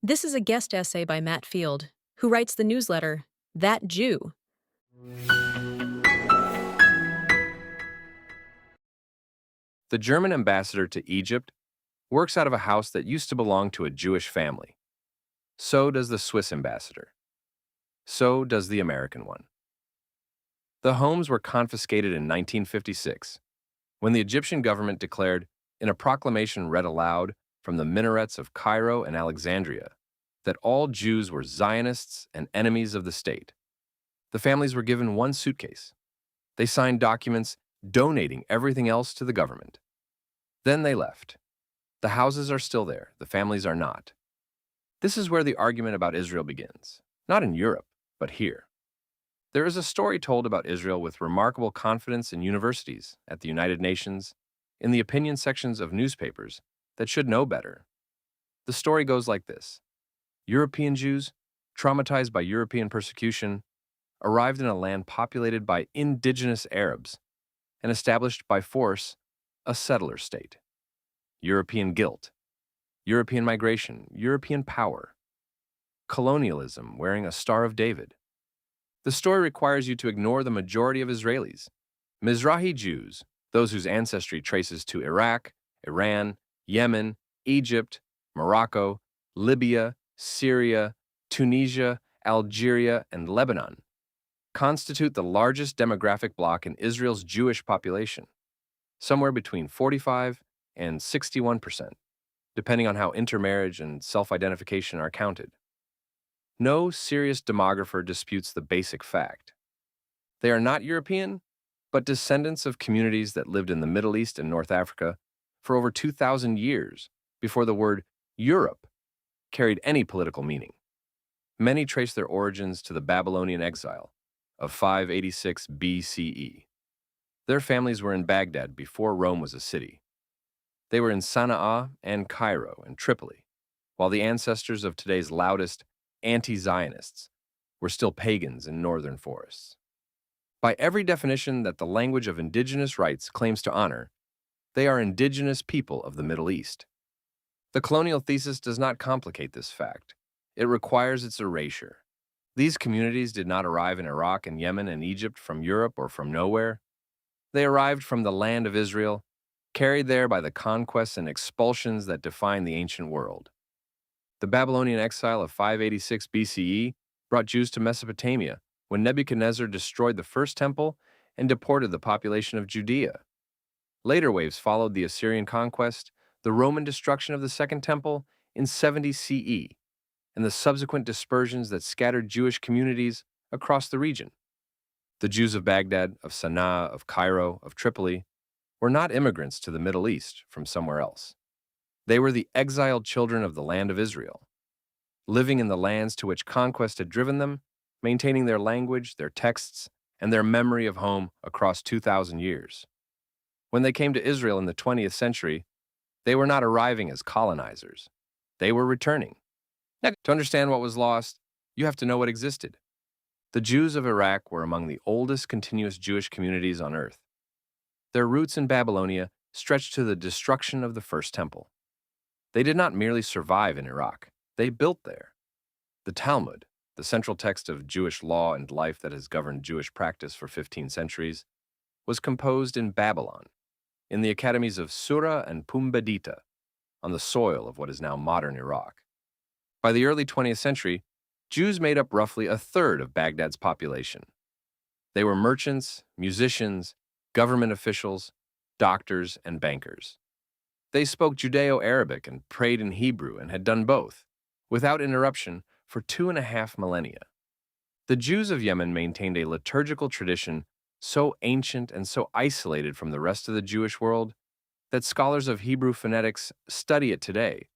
This is a guest essay by Matt Field, who writes the newsletter, That Jew. The German ambassador to Egypt works out of a house that used to belong to a Jewish family. So does the Swiss ambassador. So does the American one. The homes were confiscated in 1956 when the Egyptian government declared, in a proclamation read aloud from the minarets of Cairo and Alexandria, that all Jews were Zionists and enemies of the state. The families were given one suitcase. They signed documents donating everything else to the government. Then they left. The houses are still there, the families are not. This is where the argument about Israel begins, not in Europe, but here. There is a story told about Israel with remarkable confidence in universities, at the United Nations, in the opinion sections of newspapers that should know better. The story goes like this. European Jews, traumatized by European persecution, arrived in a land populated by indigenous Arabs and established by force a settler state. European guilt, European migration, European power, colonialism wearing a Star of David. The story requires you to ignore the majority of Israelis. Mizrahi Jews, those whose ancestry traces to Iraq, Iran, Yemen, Egypt, Morocco, Libya, Syria, Tunisia, Algeria, and Lebanon, constitute the largest demographic bloc in Israel's Jewish population, somewhere between 45 and 61%, depending on how intermarriage and self-identification are counted. No serious demographer disputes the basic fact. They are not European, but descendants of communities that lived in the Middle East and North Africa for over 2,000 years before the word Europe carried any political meaning. Many trace their origins to the Babylonian exile of 586 BCE. Their families were in Baghdad before Rome was a city. They were in Sana'a and Cairo and Tripoli, while the ancestors of today's loudest anti-Zionists were still pagans in northern forests. By every definition that the language of indigenous rights claims to honor, they are indigenous people of the Middle East. The colonial thesis does not complicate this fact. It requires its erasure. These communities did not arrive in Iraq and Yemen and Egypt from Europe or from nowhere. They arrived from the land of Israel, carried there by the conquests and expulsions that define the ancient world. The Babylonian exile of 586 BCE brought Jews to Mesopotamia when Nebuchadnezzar destroyed the first temple and deported the population of Judea. Later waves followed the Assyrian conquest, the Roman destruction of the Second Temple in 70 CE, and the subsequent dispersions that scattered Jewish communities across the region. The Jews of Baghdad, of Sana'a, of Cairo, of Tripoli were not immigrants to the Middle East from somewhere else. They were the exiled children of the land of Israel, living in the lands to which conquest had driven them, maintaining their language, their texts, and their memory of home across 2,000 years. When they came to Israel in the 20th century, they were not arriving as colonizers. They were returning. Now, to understand what was lost, you have to know what existed. The Jews of Iraq were among the oldest continuous Jewish communities on earth. Their roots in Babylonia stretched to the destruction of the First Temple. They did not merely survive in Iraq, they built there. The Talmud, the central text of Jewish law and life that has governed Jewish practice for 15 centuries, was composed in Babylon, in the academies of Sura and Pumbedita, on the soil of what is now modern Iraq. By the early 20th century, Jews made up roughly a third of Baghdad's population. They were merchants, musicians, government officials, doctors, and bankers. They spoke Judeo-Arabic and prayed in Hebrew and had done both, without interruption, for 2.5 millennia. The Jews of Yemen maintained a liturgical tradition so ancient and so isolated from the rest of the Jewish world that scholars of Hebrew phonetics study it today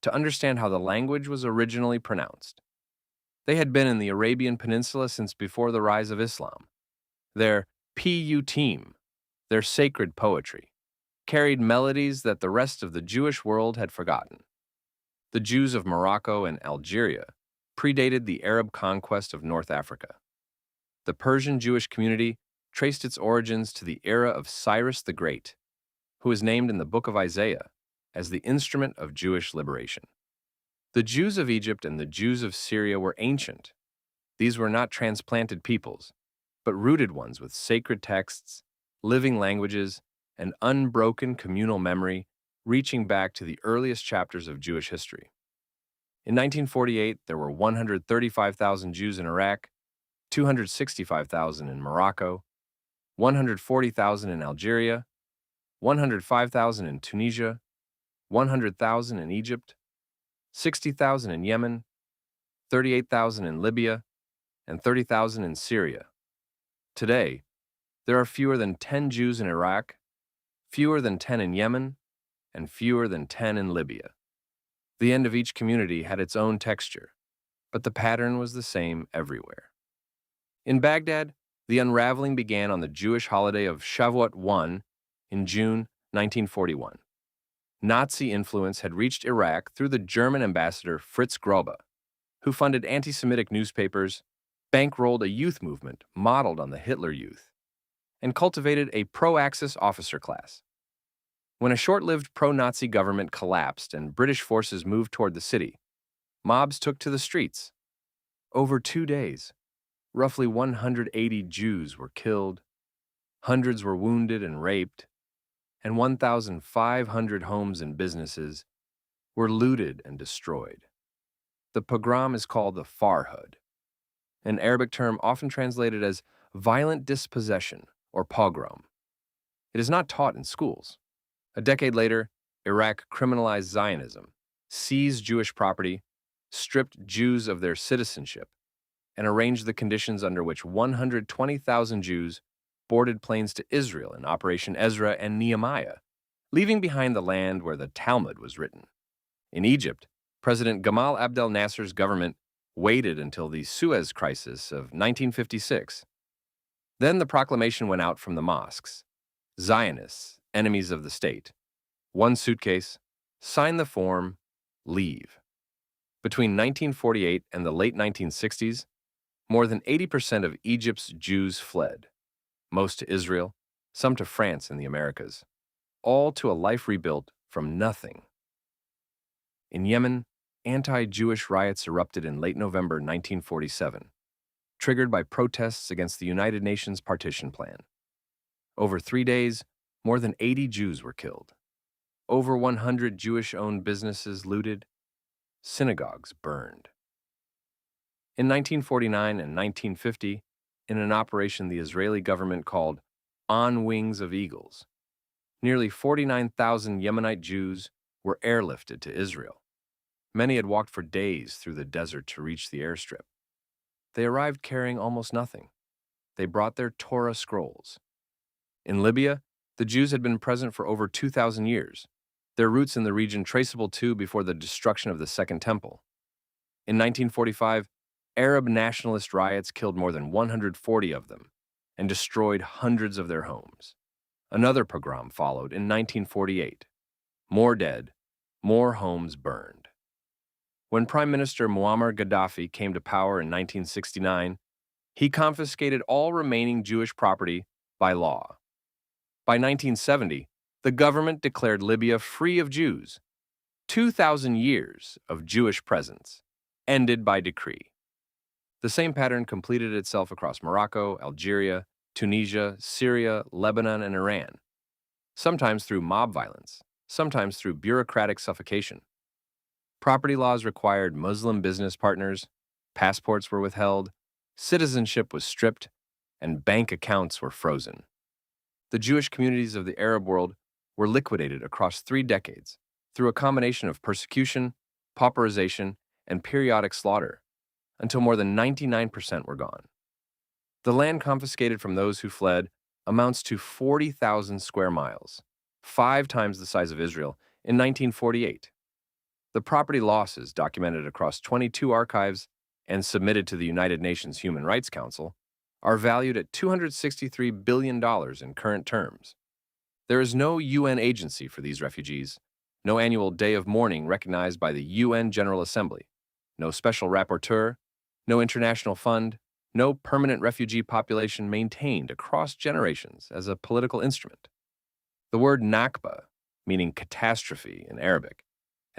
to understand how the language was originally pronounced. They had been in the Arabian Peninsula since before the rise of Islam. Their piyutim, their sacred poetry, carried melodies that the rest of the Jewish world had forgotten. The Jews of Morocco and Algeria predated the Arab conquest of North Africa. The Persian Jewish community traced its origins to the era of Cyrus the Great, who is named in the book of Isaiah as the instrument of Jewish liberation. The Jews of Egypt and the Jews of Syria were ancient. These were not transplanted peoples, but rooted ones with sacred texts, living languages, and unbroken communal memory reaching back to the earliest chapters of Jewish history. In 1948, there were 135,000 Jews in Iraq, 265,000 in Morocco, 140,000 in Algeria, 105,000 in Tunisia, 100,000 in Egypt, 60,000 in Yemen, 38,000 in Libya, and 30,000 in Syria. Today, there are fewer than 10 Jews in Iraq, fewer than 10 in Yemen, and fewer than 10 in Libya. The end of each community had its own texture, but the pattern was the same everywhere. In Baghdad, the unraveling began on the Jewish holiday of Shavuot 1 in June 1941. Nazi influence had reached Iraq through the German ambassador Fritz Grobe, who funded anti-Semitic newspapers, bankrolled a youth movement modeled on the Hitler Youth, and cultivated a pro-Axis officer class. When a short-lived pro-Nazi government collapsed and British forces moved toward the city, mobs took to the streets. Over 2 days, roughly 180 Jews were killed, hundreds were wounded and raped, and 1,500 homes and businesses were looted and destroyed. The pogrom is called the Farhud, an Arabic term often translated as violent dispossession or pogrom. It is not taught in schools. A decade later, Iraq criminalized Zionism, seized Jewish property, stripped Jews of their citizenship, and arranged the conditions under which 120,000 Jews boarded planes to Israel in Operation Ezra and Nehemiah, leaving behind the land where the Talmud was written. In Egypt, President Gamal Abdel Nasser's government waited until the Suez Crisis of 1956. Then the proclamation went out from the mosques: Zionists, enemies of the state. One suitcase, sign the form, leave. Between 1948 and the late 1960s, more than 80% of Egypt's Jews fled, most to Israel, some to France and the Americas, all to a life rebuilt from nothing. In Yemen, anti-Jewish riots erupted in late November 1947, triggered by protests against the United Nations partition plan. Over 3 days, more than 80 Jews were killed. Over 100 Jewish-owned businesses looted, synagogues burned. In 1949 and 1950, in an operation the Israeli government called On Wings of Eagles, nearly 49,000 Yemenite Jews were airlifted to Israel. Many had walked for days through the desert to reach the airstrip. They arrived carrying almost nothing. They brought their Torah scrolls. In Libya, the Jews had been present for over 2,000 years, their roots in the region traceable to before the destruction of the Second Temple. In 1945, Arab nationalist riots killed more than 140 of them and destroyed hundreds of their homes. Another pogrom followed in 1948. More dead, more homes burned. When Prime Minister Muammar Gaddafi came to power in 1969, he confiscated all remaining Jewish property by law. By 1970, the government declared Libya free of Jews. 2,000 years of Jewish presence ended by decree. The same pattern completed itself across Morocco, Algeria, Tunisia, Syria, Lebanon, and Iran, sometimes through mob violence, sometimes through bureaucratic suffocation. Property laws required Muslim business partners, passports were withheld, citizenship was stripped, and bank accounts were frozen. The Jewish communities of the Arab world were liquidated across 3 decades through a combination of persecution, pauperization, and periodic slaughter, until more than 99% were gone. The land confiscated from those who fled amounts to 40,000 square miles, 5 times the size of Israel, in 1948. The property losses documented across 22 archives and submitted to the United Nations Human Rights Council are valued at $263 billion in current terms. There is no UN agency for these refugees, no annual day of mourning recognized by the UN General Assembly, no special rapporteur, no international fund, no permanent refugee population maintained across generations as a political instrument. The word Nakba, meaning catastrophe in Arabic,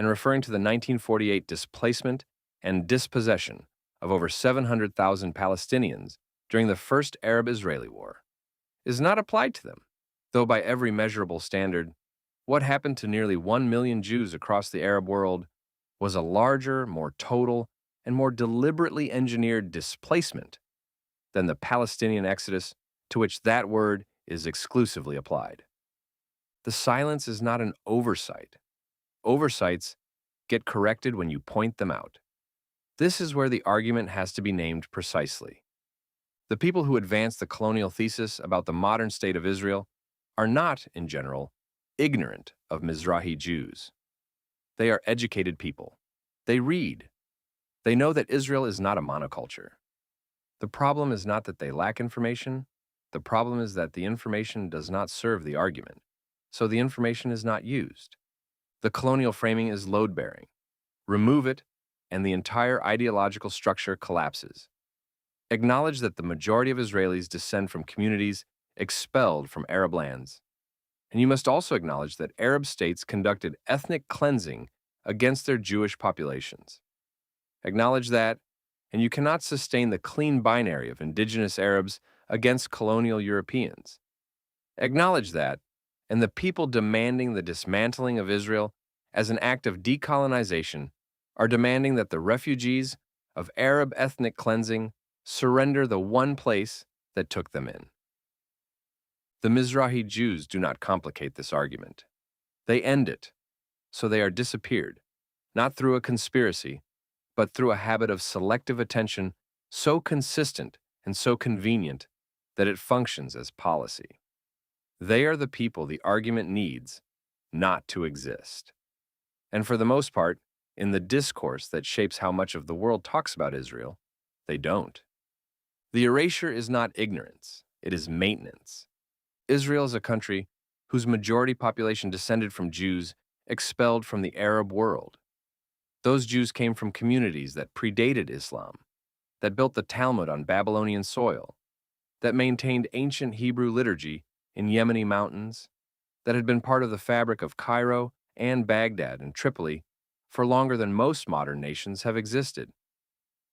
and referring to the 1948 displacement and dispossession of over 700,000 Palestinians during the First Arab-Israeli War, is not applied to them, though by every measurable standard, what happened to nearly 1 million Jews across the Arab world was a larger, more total, and more deliberately engineered displacement than the Palestinian exodus to which that word is exclusively applied. The silence is not an oversight. Oversights get corrected when you point them out. This is where the argument has to be named precisely. The people who advance the colonial thesis about the modern state of Israel are not, in general, ignorant of Mizrahi Jews. They are educated people. They read. They know that Israel is not a monoculture. The problem is not that they lack information. The problem is that the information does not serve the argument, so the information is not used. The colonial framing is load-bearing. Remove it, and the entire ideological structure collapses. Acknowledge that the majority of Israelis descend from communities expelled from Arab lands. And you must also acknowledge that Arab states conducted ethnic cleansing against their Jewish populations. Acknowledge that, and you cannot sustain the clean binary of indigenous Arabs against colonial Europeans. Acknowledge that, and the people demanding the dismantling of Israel as an act of decolonization are demanding that the refugees of Arab ethnic cleansing surrender the one place that took them in. The Mizrahi Jews do not complicate this argument. They end it, so they are disappeared, not through a conspiracy, but through a habit of selective attention so consistent and so convenient that it functions as policy. They are the people the argument needs not to exist. And for the most part, in the discourse that shapes how much of the world talks about Israel, they don't. The erasure is not ignorance, it is maintenance. Israel is a country whose majority population descended from Jews expelled from the Arab world. Those Jews came from communities that predated Islam, that built the Talmud on Babylonian soil, that maintained ancient Hebrew liturgy in Yemeni mountains, that had been part of the fabric of Cairo and Baghdad and Tripoli for longer than most modern nations have existed.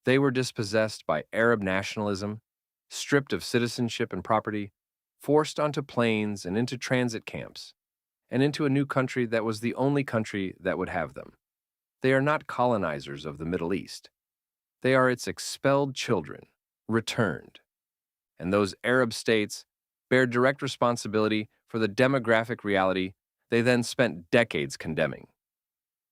They were dispossessed by Arab nationalism, stripped of citizenship and property, forced onto planes and into transit camps, and into a new country that was the only country that would have them. They are not colonizers of the Middle East. They are its expelled children, returned. And those Arab states bear direct responsibility for the demographic reality they then spent decades condemning.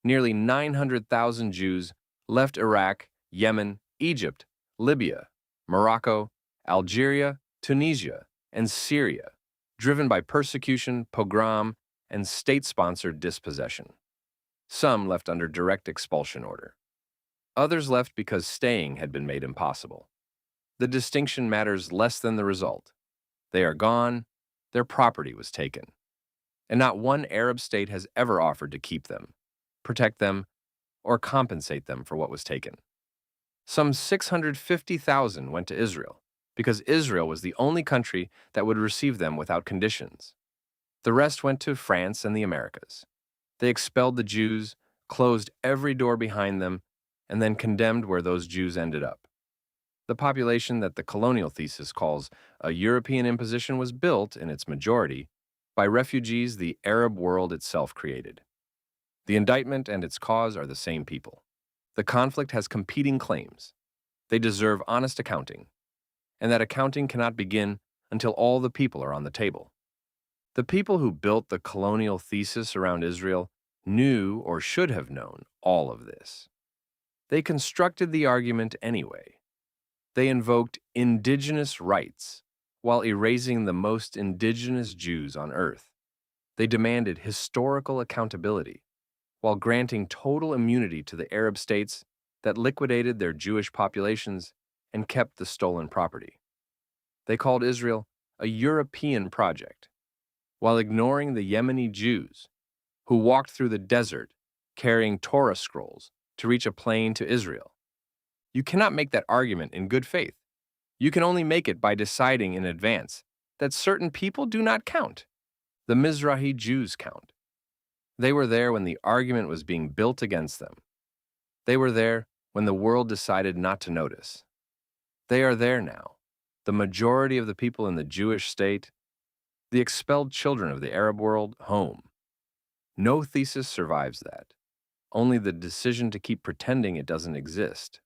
Nearly 900,000 Jews left Iraq, Yemen, Egypt, Libya, Morocco, Algeria, Tunisia, and Syria, driven by persecution, pogrom, and state-sponsored dispossession. Some left under direct expulsion order. Others left because staying had been made impossible. The distinction matters less than the result. They are gone, their property was taken. And not one Arab state has ever offered to keep them, protect them, or compensate them for what was taken. Some 650,000 went to Israel, because Israel was the only country that would receive them without conditions. The rest went to France and the Americas. They expelled the Jews, closed every door behind them, and then condemned where those Jews ended up. The population that the colonial thesis calls a European imposition was built, in its majority, by refugees the Arab world itself created. The indictment and its cause are the same people. The conflict has competing claims. They deserve honest accounting, and that accounting cannot begin until all the people are on the table. The people who built the colonial thesis around Israel knew or should have known all of this. They constructed the argument anyway. They invoked indigenous rights while erasing the most indigenous Jews on earth. They demanded historical accountability while granting total immunity to the Arab states that liquidated their Jewish populations and kept the stolen property. They called Israel a European project, while ignoring the Yemeni Jews who walked through the desert carrying Torah scrolls to reach a plane to Israel. You cannot make that argument in good faith. You can only make it by deciding in advance that certain people do not count. The Mizrahi Jews count. They were there when the argument was being built against them. They were there when the world decided not to notice. They are there now. The majority of the people in the Jewish state, the expelled children of the Arab world, home. No thesis survives that. Only the decision to keep pretending it doesn't exist.